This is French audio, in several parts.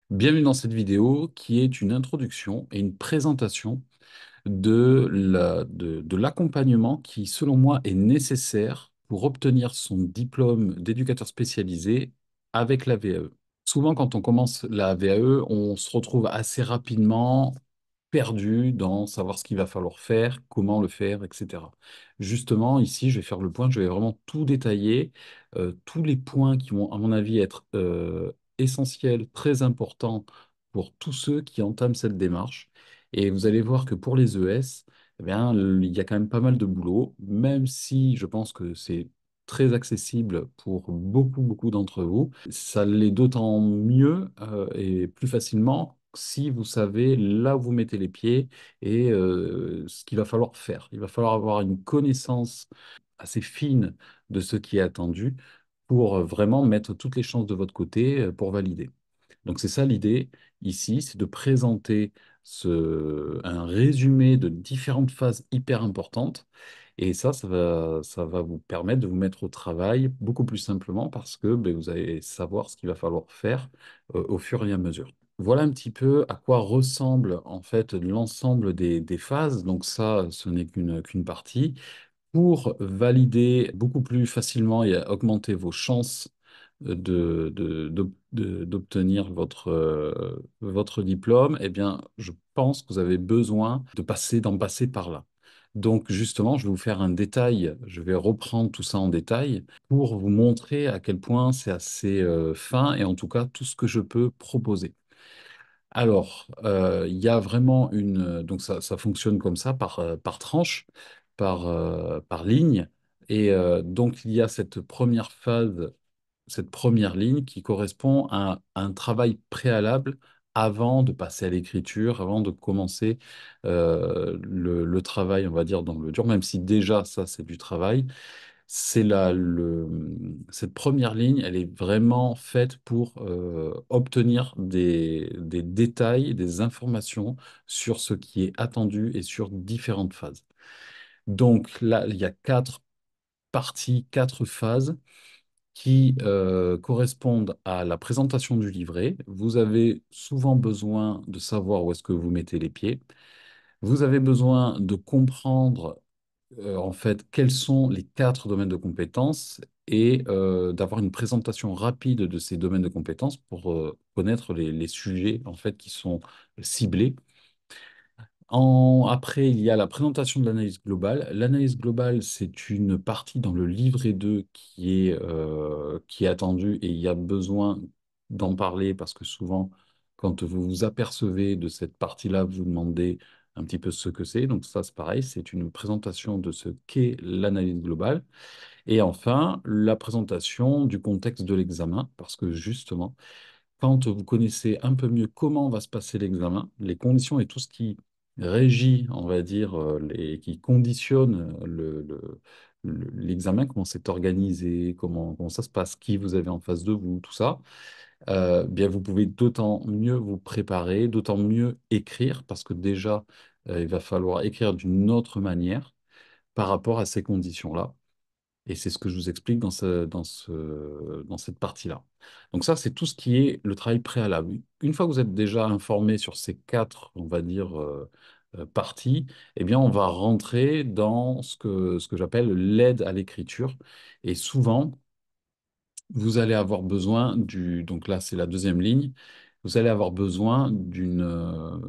Bienvenue dans cette vidéo qui est une introduction et une présentation de l'accompagnement qui, selon moi, est nécessaire pour obtenir son diplôme d'éducateur spécialisé avec la VAE. Souvent, quand on commence la VAE, on se retrouve assez rapidement perdu dans savoir ce qu'il va falloir faire, comment le faire, etc. Justement, ici, je vais faire le point, je vais vraiment tout détailler, tous les points qui vont, à mon avis, être essentiels, très importants pour tous ceux qui entament cette démarche. Et vous allez voir que pour les ES, eh bien, il y a quand même pas mal de boulot, même si je pense que c'est très accessible pour beaucoup d'entre vous. Ça l'est d'autant mieux et plus facilement si vous savez là où vous mettez les pieds et ce qu'il va falloir faire. Il va falloir avoir une connaissance assez fine de ce qui est attendu pour vraiment mettre toutes les chances de votre côté pour valider. Donc c'est ça l'idée ici, c'est de présenter un résumé de différentes phases hyper importantes. Et ça va vous permettre de vous mettre au travail beaucoup plus simplement parce que ben, vous allez savoir ce qu'il va falloir faire au fur et à mesure. Voilà un petit peu à quoi ressemble en fait l'ensemble des phases. Donc ça, ce n'est qu'une partie. Pour valider beaucoup plus facilement et augmenter vos chances d'obtenir votre diplôme, eh bien, je pense que vous avez besoin d'en passer par là. Donc, justement, je vais vous faire un détail, je vais reprendre tout ça en détail pour vous montrer à quel point c'est assez fin et en tout cas tout ce que je peux proposer. Alors, il y a vraiment donc ça fonctionne comme ça, par tranche, par ligne. Et donc, il y a cette première phase, cette première ligne qui correspond à un travail préalable avant de passer à l'écriture, avant de commencer le travail, on va dire, dans le dur, même si déjà ça, c'est du travail. Cette première ligne, elle est vraiment faite pour obtenir des détails, des informations sur ce qui est attendu et sur différentes phases. Donc là, il y a quatre parties, quatre phases qui correspondent à la présentation du livret. Vous avez souvent besoin de savoir où est-ce que vous mettez les pieds. Vous avez besoin de comprendre en fait quels sont les quatre domaines de compétences et d'avoir une présentation rapide de ces domaines de compétences pour connaître les sujets en fait qui sont ciblés. Après, il y a la présentation de l'analyse globale. L'analyse globale, c'est une partie dans le livret 2 qui est attendue et il y a besoin d'en parler parce que souvent, quand vous vous apercevez de cette partie-là, vous vous demandez un petit peu ce que c'est. Donc ça, c'est pareil, c'est une présentation de ce qu'est l'analyse globale. Et enfin, la présentation du contexte de l'examen parce que justement, quand vous connaissez un peu mieux comment va se passer l'examen, les conditions et tout ce qui régit, on va dire, qui conditionne l'examen, comment c'est organisé, comment ça se passe, qui vous avez en face de vous, tout ça, bien vous pouvez d'autant mieux vous préparer, d'autant mieux écrire, parce que déjà, il va falloir écrire d'une autre manière par rapport à ces conditions-là. Et c'est ce que je vous explique dans cette partie-là. Donc ça, c'est tout ce qui est le travail préalable. Une fois que vous êtes déjà informé sur ces quatre, on va dire, parties, eh bien, on va rentrer dans ce que j'appelle l'aide à l'écriture. Et souvent, vous allez avoir besoin donc là, c'est la deuxième ligne, vous allez avoir besoin d'un-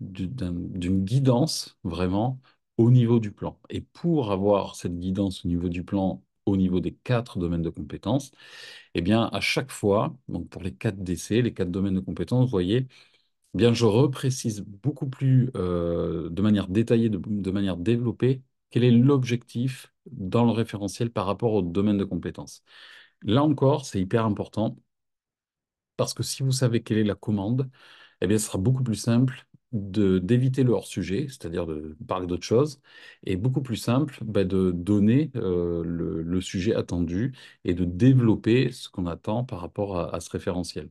d'une guidance vraiment au niveau du plan. Et pour avoir cette guidance au niveau du plan, au niveau des quatre domaines de compétences, eh bien, à chaque fois, donc pour les quatre DC, les quatre domaines de compétences, vous voyez, eh bien, je reprécise beaucoup plus de manière détaillée, de manière développée, quel est l'objectif dans le référentiel par rapport au domaine de compétences. Là encore, c'est hyper important parce que si vous savez quelle est la commande, eh bien, ce sera beaucoup plus simple d'éviter le hors-sujet, c'est-à-dire de parler d'autre chose, et beaucoup plus simple de donner le sujet attendu et de développer ce qu'on attend par rapport à ce référentiel.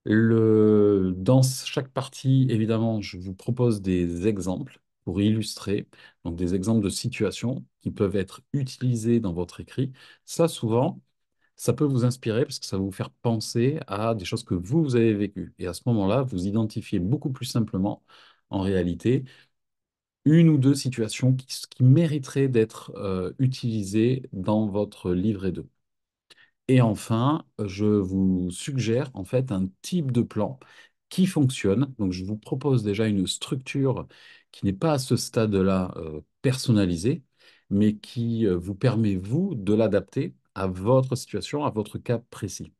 Dans chaque partie, évidemment, je vous propose des exemples pour illustrer, donc des exemples de situations qui peuvent être utilisées dans votre écrit. Ça, souvent, ça peut vous inspirer parce que ça va vous faire penser à des choses que vous avez vécues. Et à ce moment-là, vous identifiez beaucoup plus simplement, en réalité, une ou deux situations qui mériteraient d'être utilisées dans votre livret 2. Et enfin, je vous suggère en fait un type de plan qui fonctionne. Donc, je vous propose déjà une structure qui n'est pas à ce stade-là personnalisée, mais qui vous permet, vous, de l'adapter à votre situation, à votre cas précis.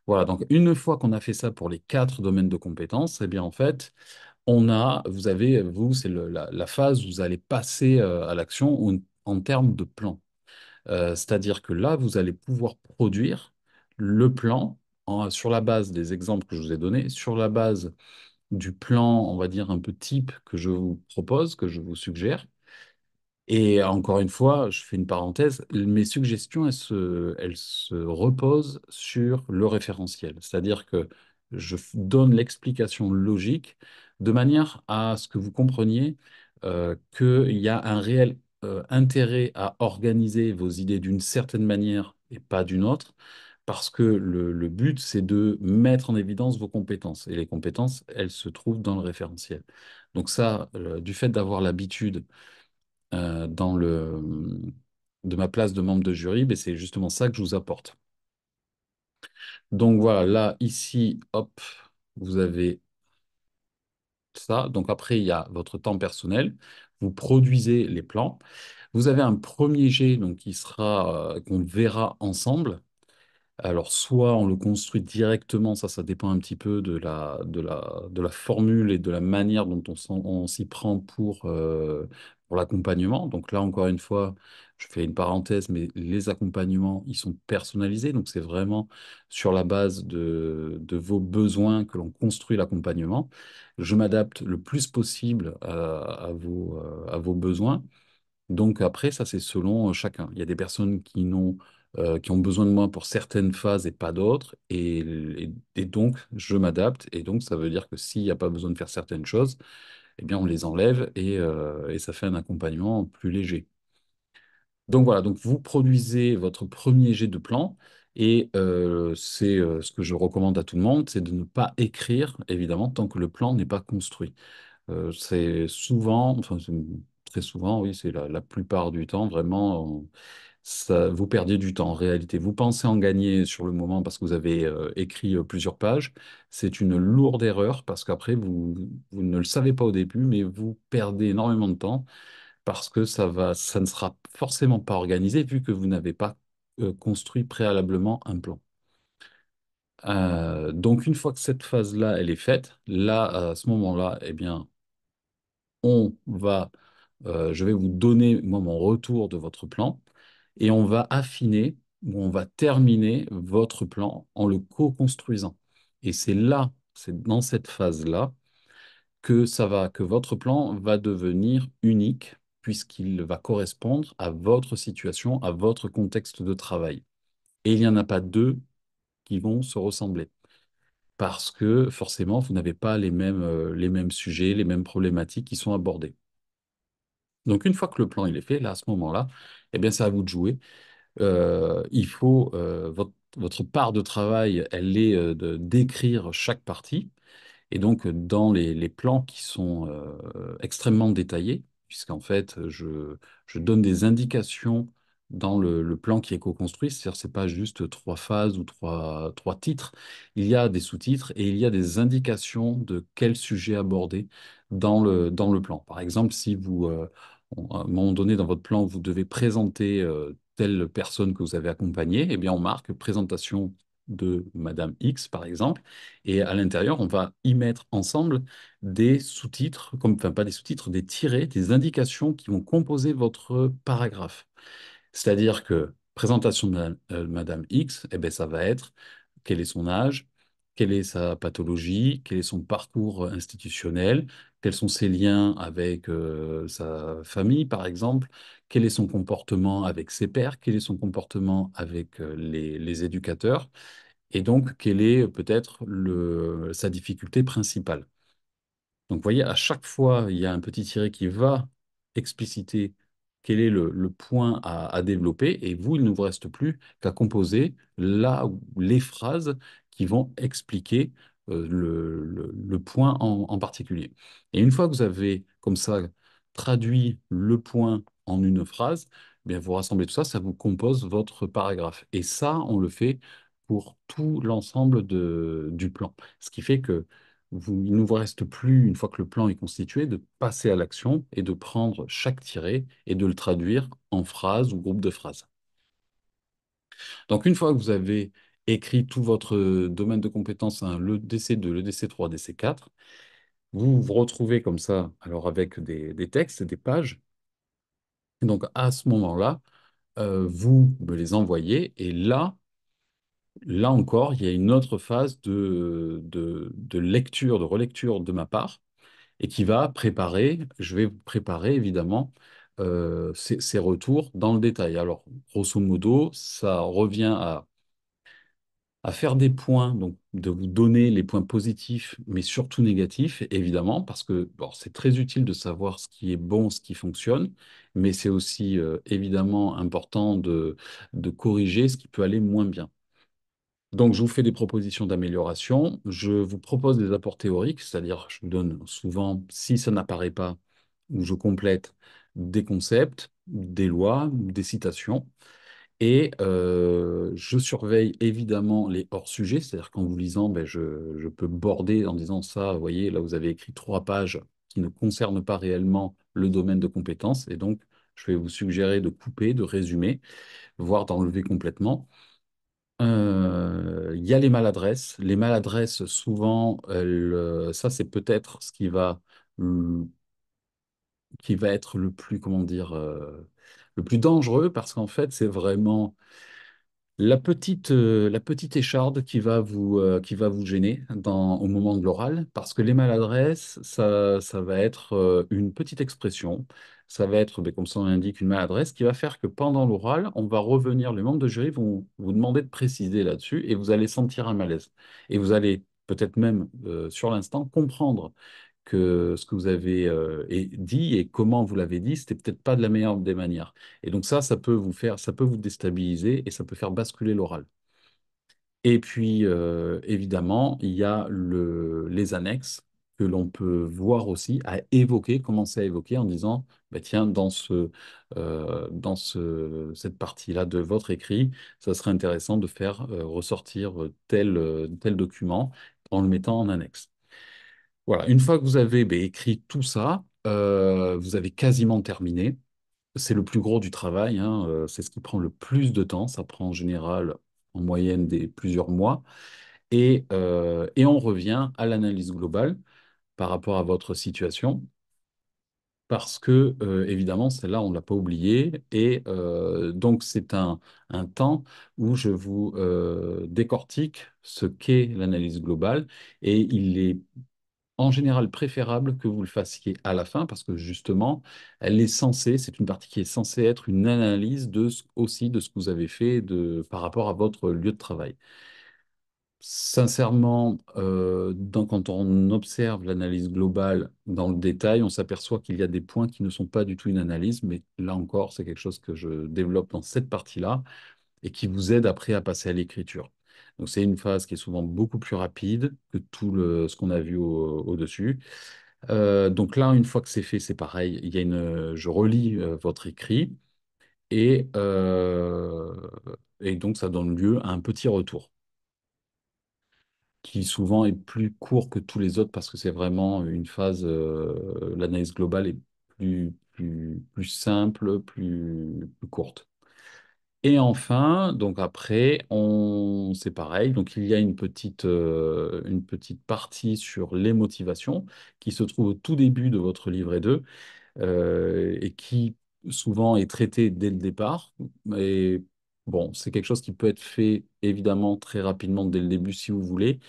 Voilà, donc une fois qu'on a fait ça pour les quatre domaines de compétences, eh bien en fait, vous avez, vous, c'est la phase où vous allez passer à l'action en termes de plan. C'est-à-dire que là, vous allez pouvoir produire le plan sur la base des exemples que je vous ai donnés, sur la base du plan, on va dire, un peu type que je vous propose, que je vous suggère. Et encore une fois, je fais une parenthèse, mes suggestions, elles se reposent sur le référentiel. C'est-à-dire que donne l'explication logique de manière à ce que vous compreniez qu'il y a un réel intérêt à organiser vos idées d'une certaine manière et pas d'une autre, parce que le but, c'est de mettre en évidence vos compétences. Et les compétences, elles se trouvent dans le référentiel. Donc ça, du fait d'avoir l'habitude de ma place de membre de jury, ben c'est justement ça que je vous apporte. Donc voilà, là, ici, hop, vous avez ça. Donc après, il y a votre temps personnel. Vous produisez les plans. Vous avez un premier jet donc, qu'on verra ensemble. Alors, soit on le construit directement, ça dépend un petit peu de la formule et de la manière dont on s'y prend pour l'accompagnement. Donc là, encore une fois, je fais une parenthèse, mais les accompagnements, ils sont personnalisés. Donc, c'est vraiment sur la base de vos besoins que l'on construit l'accompagnement. Je m'adapte le plus possible à vos besoins. Donc après, ça c'est selon chacun. Il y a des personnes qui ont besoin de moi pour certaines phases et pas d'autres. Et donc, je m'adapte. Et donc, ça veut dire que s'il n'y a pas besoin de faire certaines choses, eh bien, on les enlève et ça fait un accompagnement plus léger. Donc voilà, donc vous produisez votre premier jet de plan. Et c'est ce que je recommande à tout le monde, c'est de ne pas écrire, évidemment, tant que le plan n'est pas construit. C'est souvent, enfin c'est très souvent, oui, c'est la plupart du temps, vraiment, vous perdez du temps en réalité. Vous pensez en gagner sur le moment parce que vous avez écrit plusieurs pages. C'est une lourde erreur parce qu'après, vous ne le savez pas au début, mais vous perdez énormément de temps parce que ça ne sera forcément pas organisé vu que vous n'avez pas construit préalablement un plan. Donc, une fois que cette phase-là, elle est faite, là, à ce moment-là, eh bien, on va, je vais vous donner, moi, mon retour de votre plan et on va affiner ou on va terminer votre plan en le co-construisant. Et c'est dans cette phase-là que votre plan va devenir unique puisqu'il va correspondre à votre situation, à votre contexte de travail. Et il n'y en a pas deux qui vont se ressembler parce que forcément, vous n'avez pas les mêmes sujets, les mêmes problématiques qui sont abordées. Donc, une fois que le plan il est fait, là, à ce moment-là, eh bien, c'est à vous de jouer. Il faut, votre part de travail, elle est de d'écrire chaque partie. Et donc, dans les plans qui sont extrêmement détaillés, puisqu'en fait, je donne des indications dans le plan qui est co-construit, c'est-à-dire c'est pas juste trois phases ou trois titres, il y a des sous-titres et il y a des indications de quel sujet aborder dans le plan. Par exemple, si à un moment donné dans votre plan, vous devez présenter telle personne que vous avez accompagnée, eh bien, on marque présentation de Madame X, par exemple. Et à l'intérieur, on va y mettre ensemble des sous-titres, enfin pas des sous-titres, des tirets, des indications qui vont composer votre paragraphe. C'est-à-dire que présentation de Madame X, eh ben, ça va être quel est son âge, quelle est sa pathologie, quel est son parcours institutionnel, quels sont ses liens avec sa famille, par exemple, quel est son comportement avec ses pairs, quel est son comportement avec les éducateurs, et donc quelle est peut-être sa difficulté principale. Donc, vous voyez, à chaque fois, il y a un petit tiret qui va expliciter quel est le point à développer, et vous, il ne vous reste plus qu'à composer là où les phrases qui vont expliquer le point en particulier. Et une fois que vous avez comme ça traduit le point en une phrase, eh bien vous rassemblez tout ça, ça vous compose votre paragraphe. Et ça, on le fait pour tout l'ensemble du plan. Ce qui fait que il ne vous reste plus, une fois que le plan est constitué, de passer à l'action et de prendre chaque tiré et de le traduire en phrase ou groupe de phrases. Donc, une fois que vous avez écrit tout votre domaine de compétences, hein, le DC2, le DC3, DC4, vous vous retrouvez comme ça, alors avec des textes, des pages. Et donc, à ce moment-là, vous me les envoyez et là encore, il y a une autre phase de lecture, de relecture de ma part et qui va préparer, je vais préparer évidemment ces retours dans le détail. Alors, grosso modo, ça revient à faire des points, donc de vous donner les points positifs, mais surtout négatifs, évidemment, parce que bon, c'est très utile de savoir ce qui est bon, ce qui fonctionne, mais c'est aussi évidemment important de corriger ce qui peut aller moins bien. Donc, je vous fais des propositions d'amélioration. Je vous propose des apports théoriques, c'est-à-dire je vous donne souvent, si ça n'apparaît pas, ou je complète des concepts, des lois, des citations. Et je surveille évidemment les hors-sujets, c'est-à-dire qu'en vous lisant, ben, je peux border en disant ça, vous voyez, là vous avez écrit 3 pages qui ne concernent pas réellement le domaine de compétences, et donc je vais vous suggérer de couper, de résumer, voire d'enlever complètement. Il y a les maladresses. Les maladresses, souvent, ça c'est peut-être ce qui va être le plus, comment dire, le plus dangereux, parce qu'en fait, c'est vraiment la petite écharde qui va vous gêner au moment de l'oral, parce que les maladresses, ça va être une petite expression, ça va être, ben, comme son nom l'indique, une maladresse qui va faire que pendant l'oral, on va revenir, les membres de jury vont vous demander de préciser là-dessus et vous allez sentir un malaise. Et vous allez peut-être même, sur l'instant, comprendre que ce que vous avez dit et comment vous l'avez dit, c'était peut-être pas de la meilleure des manières. Et donc ça peut vous faire, ça peut vous déstabiliser et ça peut faire basculer l'oral. Et puis, évidemment, il y a les annexes que l'on peut voir aussi, à évoquer, commencer à évoquer en disant, bah, tiens, cette partie-là de votre écrit, ça serait intéressant de faire ressortir tel document en le mettant en annexe. Voilà, une fois que vous avez ben, écrit tout ça, vous avez quasiment terminé. C'est le plus gros du travail, hein, c'est ce qui prend le plus de temps. Ça prend en général, en moyenne, plusieurs mois. Et on revient à l'analyse globale par rapport à votre situation, parce que, évidemment, celle-là, on ne l'a pas oubliée. Et donc, c'est un temps où je vous décortique ce qu'est l'analyse globale. Et il est en général préférable que vous le fassiez à la fin parce que justement, c'est une partie qui est censée être une analyse aussi de ce que vous avez fait par rapport à votre lieu de travail. Sincèrement, quand on observe l'analyse globale dans le détail, on s'aperçoit qu'il y a des points qui ne sont pas du tout une analyse, mais là encore, c'est quelque chose que je développe dans cette partie-là et qui vous aide après à passer à l'écriture. Donc c'est une phase qui est souvent beaucoup plus rapide que ce qu'on a vu au-dessus. Donc là, une fois que c'est fait, c'est pareil. Je relis votre écrit et, et donc ça donne lieu à un petit retour qui souvent est plus court que tous les autres parce que c'est vraiment une phase, l'analyse globale est plus simple, plus courte. Et enfin, donc après, c'est pareil. Donc il y a une petite partie sur les motivations qui se trouve au tout début de votre livret 2 et qui souvent est traitée dès le départ. Mais bon, c'est quelque chose qui peut être fait évidemment très rapidement dès le début si vous voulez.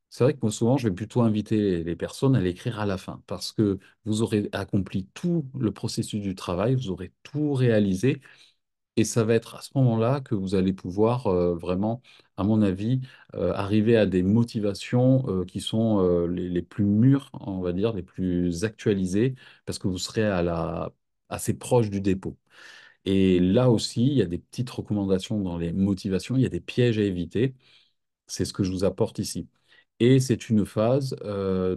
C'est vrai que moi, souvent, je vais plutôt inviter les personnes à l'écrire à la fin parce que vous aurez accompli tout le processus du travail, vous aurez tout réalisé et ça va être à ce moment-là que vous allez pouvoir vraiment, à mon avis, arriver à des motivations qui sont les plus mûres, on va dire, les plus actualisées, parce que vous serez assez proche du dépôt. Et là aussi, il y a des petites recommandations dans les motivations, il y a des pièges à éviter. C'est ce que je vous apporte ici. Et c'est une phase,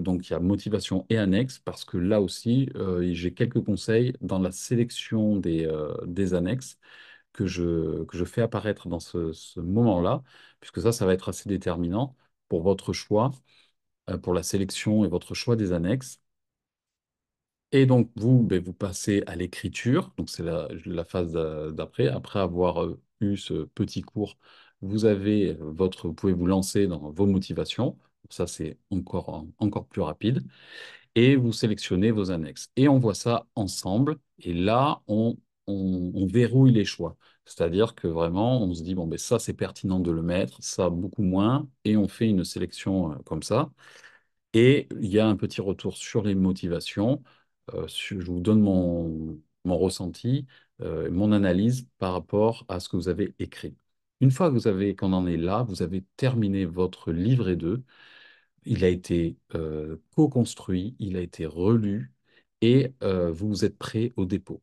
donc il y a motivation et annexe, parce que là aussi, j'ai quelques conseils dans la sélection des annexes que je fais apparaître dans ce moment-là, puisque ça va être assez déterminant pour votre choix, pour la sélection et votre choix des annexes. Et donc, vous, ben, vous passez à l'écriture, donc c'est la phase d'après. Après avoir eu ce petit cours, vous pouvez vous lancer dans vos motivations. Ça, c'est encore plus rapide. Et vous sélectionnez vos annexes. Et on voit ça ensemble. Et là, on verrouille les choix. C'est-à-dire que vraiment, on se dit, bon, ben, ça, c'est pertinent de le mettre, ça, beaucoup moins. Et on fait une sélection comme ça. Et il y a un petit retour sur les motivations. Je vous donne mon ressenti, mon analyse par rapport à ce que vous avez écrit. Une fois que qu'on en est là, vous avez terminé votre livret 2. Il a été co-construit, il a été relu et vous êtes prêt au dépôt.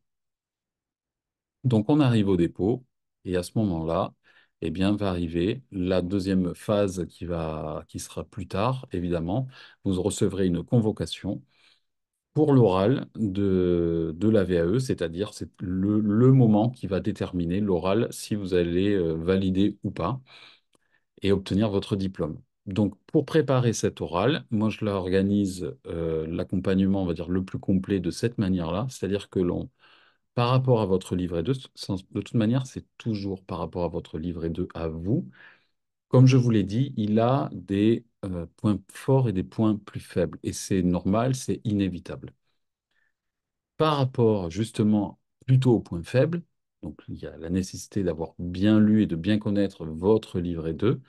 Donc on arrive au dépôt et à ce moment-là, eh bien, va arriver la deuxième phase qui sera plus tard, évidemment. Vous recevrez une convocation pour l'oral de la VAE, c'est-à-dire c'est le moment qui va déterminer l'oral si vous allez valider ou pas et obtenir votre diplôme. Donc, pour préparer cet oral, moi, je l'organise l'accompagnement, on va dire, le plus complet de cette manière-là, c'est-à-dire que par rapport à votre livret 2, de toute manière, c'est toujours par rapport à votre livret 2 à vous. Comme je vous l'ai dit, il a des points forts et des points plus faibles, et c'est normal, c'est inévitable. Par rapport justement plutôt aux points faibles, donc il y a la nécessité d'avoir bien lu et de bien connaître votre livret 2,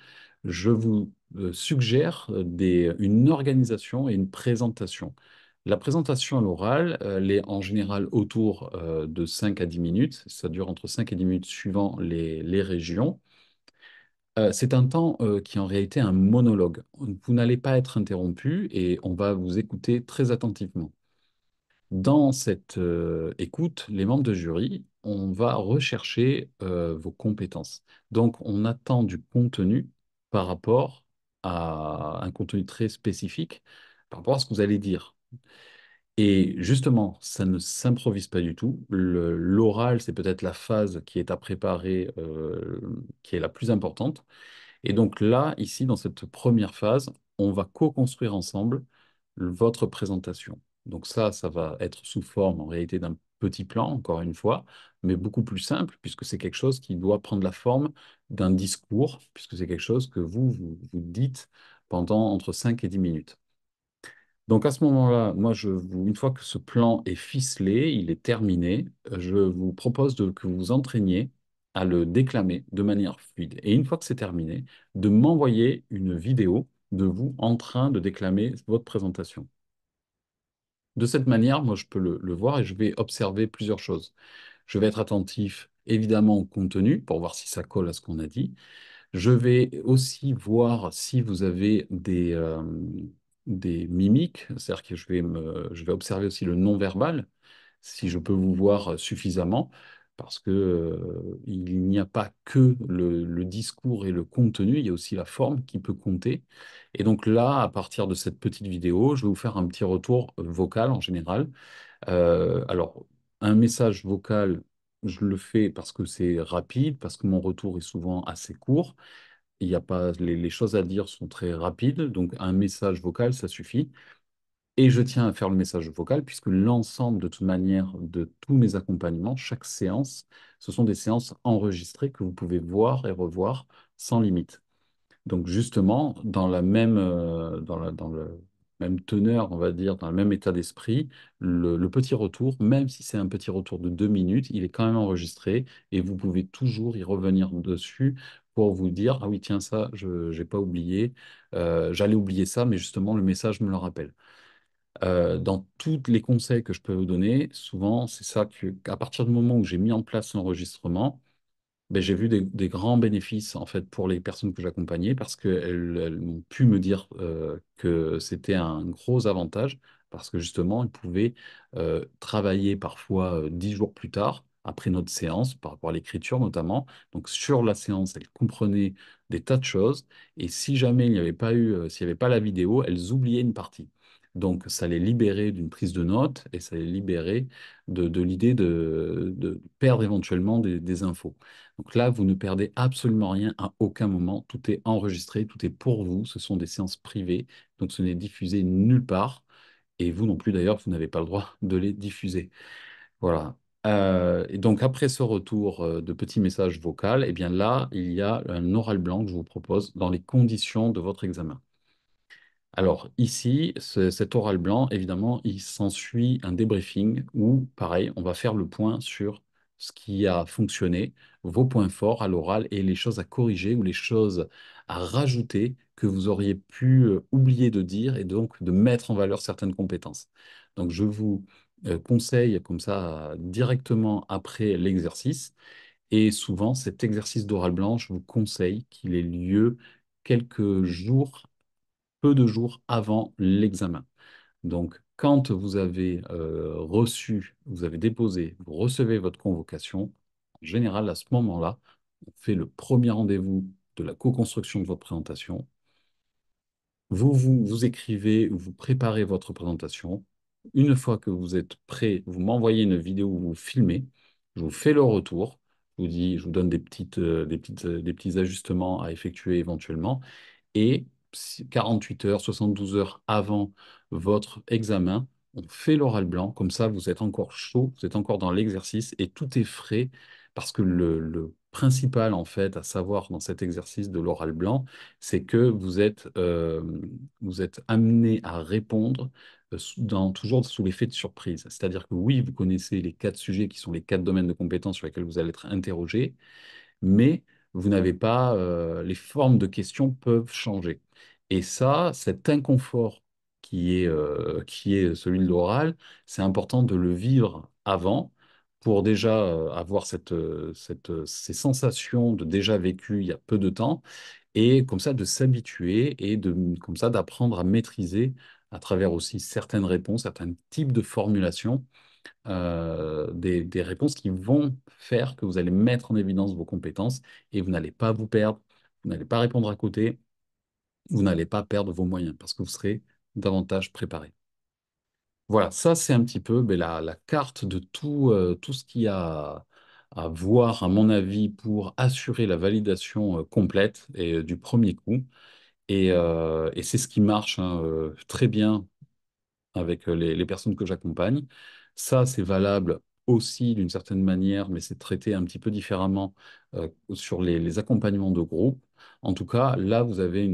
je vous suggère une organisation et une présentation. La présentation à l'oral, elle est en général autour de 5 à 10 minutes. Ça dure entre 5 et 10 minutes suivant les régions. C'est un temps qui est en réalité un monologue. Vous n'allez pas être interrompu et on va vous écouter très attentivement. Dans cette écoute, les membres de jury, on va rechercher vos compétences. Donc, on attend du contenu par rapport à un contenu très spécifique, par rapport à ce que vous allez dire. Et justement, ça ne s'improvise pas du tout. L'oral, c'est peut-être la phase qui est à préparer, qui est la plus importante. Et donc là, ici, dans cette première phase, on va co-construire ensemble votre présentation. Donc ça va être sous forme en réalité d'un petit plan, encore une fois, mais beaucoup plus simple, puisque c'est quelque chose qui doit prendre la forme d'un discours, puisque c'est quelque chose que vous dites pendant entre 5 et 10 minutes. Donc à ce moment-là, une fois que ce plan est ficelé, il est terminé, je vous propose que vous vous entraîniez à le déclamer de manière fluide. Et une fois que c'est terminé, de m'envoyer une vidéo de vous en train de déclamer votre présentation. De cette manière, moi, je peux le voir et je vais observer plusieurs choses. Je vais être attentif, évidemment, au contenu pour voir si ça colle à ce qu'on a dit. Je vais aussi voir si vous avez des mimiques, c'est-à-dire que je vais observer aussi le non-verbal, si je peux vous voir suffisamment, parce que, il n'y a pas que le discours et le contenu, il y a aussi la forme qui peut compter. Et donc là, à partir de cette petite vidéo, je vais vous faire un petit retour vocal en général. Alors, un message vocal, je le fais parce que c'est rapide, parce que mon retour est souvent assez court. Il y a pas, les choses à dire sont très rapides, donc un message vocal, ça suffit. Et je tiens à faire le message vocal puisque l'ensemble, de toute manière, de tous mes accompagnements, chaque séance, ce sont des séances enregistrées que vous pouvez voir et revoir sans limite. Donc justement, dans le même teneur, on va dire, dans le même état d'esprit, le petit retour, même si c'est un petit retour de 2 minutes, il est quand même enregistré et vous pouvez toujours y revenir dessus pour vous dire, ah oui, tiens, ça, je n'ai pas oublié, j'allais oublier ça, mais justement, le message me le rappelle. Dans tous les conseils que je peux vous donner, souvent, c'est ça qu'à partir du moment où j'ai mis en place l'enregistrement, ben, j'ai vu des grands bénéfices en fait pour les personnes que j'accompagnais parce qu'elles m'ont pu me dire que c'était un gros avantage parce que justement, ils pouvaient travailler parfois 10 jours plus tard, après notre séance, par rapport à l'écriture notamment. Donc sur la séance, elles comprenaient des tas de choses, et si jamais il n'y avait pas eu, s'il n'y avait pas la vidéo, elles oubliaient une partie. Donc ça les libérait d'une prise de notes, et ça les libérait de l'idée de perdre éventuellement des infos. Donc là, vous ne perdez absolument rien à aucun moment. Tout est enregistré, tout est pour vous. Ce sont des séances privées, donc ce n'est diffusé nulle part. Et vous non plus, d'ailleurs, vous n'avez pas le droit de les diffuser. Voilà. Et donc, après ce retour de petits messages vocaux, eh bien là, il y a un oral blanc que je vous propose dans les conditions de votre examen. Alors ici, cet oral blanc, évidemment, il s'ensuit un débriefing où, pareil, on va faire le point sur ce qui a fonctionné, vos points forts à l'oral et les choses à corriger ou les choses à rajouter que vous auriez pu oublier de dire et donc de mettre en valeur certaines compétences. Donc je vous conseille comme ça directement après l'exercice, et souvent cet exercice d'oral blanc, je vous conseille qu'il ait lieu quelques jours, peu de jours avant l'examen. Donc, quand vous avez reçu, vous avez déposé, vous recevez votre convocation, en général, à ce moment-là, on fait le premier rendez-vous de la co-construction de votre présentation. Vous écrivez, vous préparez votre présentation. Une fois que vous êtes prêt, vous m'envoyez une vidéo où vous filmez. Je vous fais le retour. Je vous donne des petits ajustements à effectuer éventuellement. Et 48 heures, 72 heures avant votre examen, on fait l'oral blanc. Comme ça, vous êtes encore chaud, vous êtes encore dans l'exercice et tout est frais, parce que le principal, en fait, à savoir dans cet exercice de l'oral blanc, c'est que vous êtes amené à répondre toujours sous l'effet de surprise. C'est-à-dire que oui, vous connaissez les 4 sujets qui sont les 4 domaines de compétences sur lesquels vous allez être interrogé, mais vous n'avez pas, les formes de questions peuvent changer. Et ça, cet inconfort qui est celui de l'oral, c'est important de le vivre avant pour déjà avoir ces sensations de déjà vécu il y a peu de temps, et comme ça de s'habituer et comme ça d'apprendre à maîtriser à travers aussi certaines réponses, certains types de formulations, des réponses qui vont faire que vous allez mettre en évidence vos compétences, et vous n'allez pas vous perdre, vous n'allez pas répondre à côté, vous n'allez pas perdre vos moyens parce que vous serez davantage préparé. Voilà, ça c'est un petit peu la carte de tout ce qu'il y a à voir, à mon avis, pour assurer la validation complète et du premier coup. Et c'est ce qui marche, hein, très bien avec les personnes que j'accompagne. Ça, c'est valable aussi d'une certaine manière, mais c'est traité un petit peu différemment sur les accompagnements de groupe. En tout cas, là, vous avez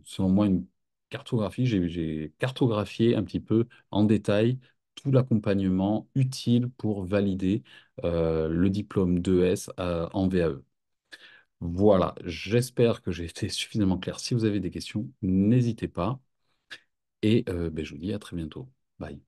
selon moi, une cartographie. J'ai cartographié un petit peu en détail tout l'accompagnement utile pour valider le diplôme d'ES en VAE. Voilà, j'espère que j'ai été suffisamment clair. Si vous avez des questions, n'hésitez pas. Et je vous dis à très bientôt. Bye.